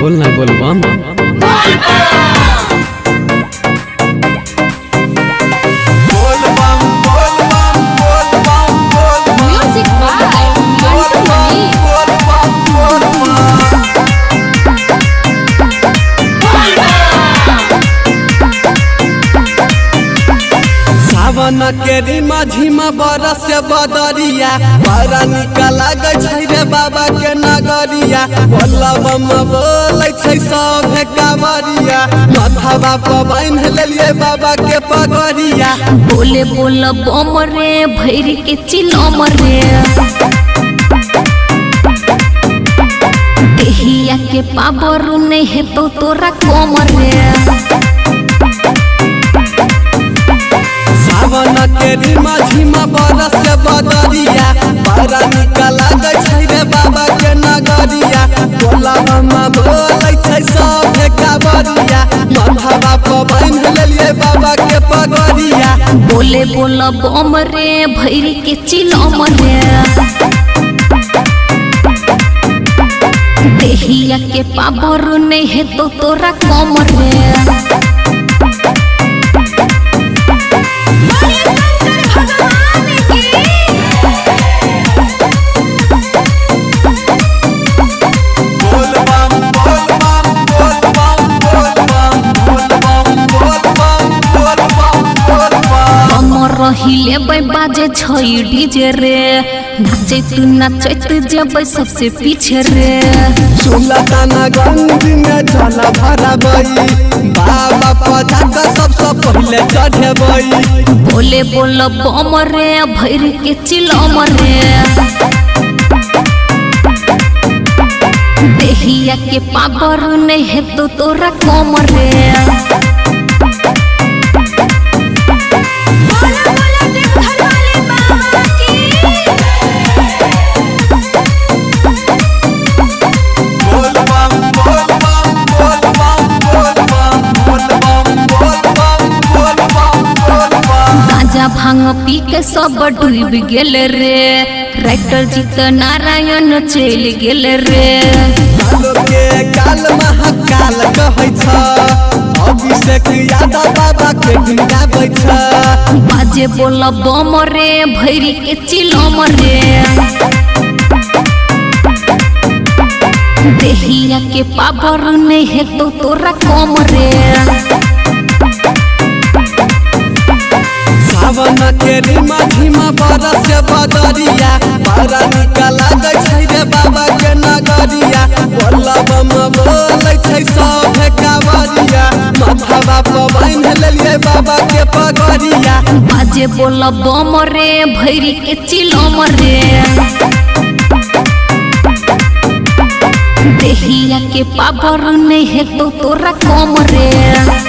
बोलना बोलबम Music by Mantu Mani. सावन के रिमा झिमा बरस बदरिया बड़ा निक लागे छै रे बाबा के नगरिया बोलबम बोलै छै सब कावरिया माथावा पर बांध लेलिए बाबा के पगड़िया बोले बोल बम रे भैर के चिलम रे देहिया के पावर नहीं है तो तोरा कम रे सावन के रिमा झिमा बरस बदरिया बड़ा निक लागे छै रे बाबा के नगरिया बोलबम बोलै छै सब कावरिया माथावा पर बांध लेलिए बाबा के पगड़िया बोले बोल बम रे भैर के चिलम रे देहिया के पावर नहीं है तो तोरा कम रे रहिले बाजे छई डीजे रे नाचे तू नाचत जब सबसे पीछे रे सुलताना गंज में जल भरबई बाबा पजाक सबसे पहले चढ़बई बोले बोल बम रे भैर के चिलम रे देहिया के पावर नहीं है तो तोरा कम रे भांग पी के सब डूब गेल रे राइटर जीत नारायण चल गेल रे के काल महाकाल कहै छ अभिषेक यादव बाबा के गाबै छ बाजे बोल बम रे भैर के चिलम रे देहिया के पावर नहीं है तो तोरा कम रे सावन के रिमा झिमा बरस बदरिया बड़ा निक लागे छै रे बाबा के नगरिया बोलबम बोलै छै सब कावरिया माथावा पर बांध लेलिए बाबा के पगड़िया बाजे बोल बम रे भैर के चिलम रे देहिया के पावर नहीं है तो तोरा कम रे।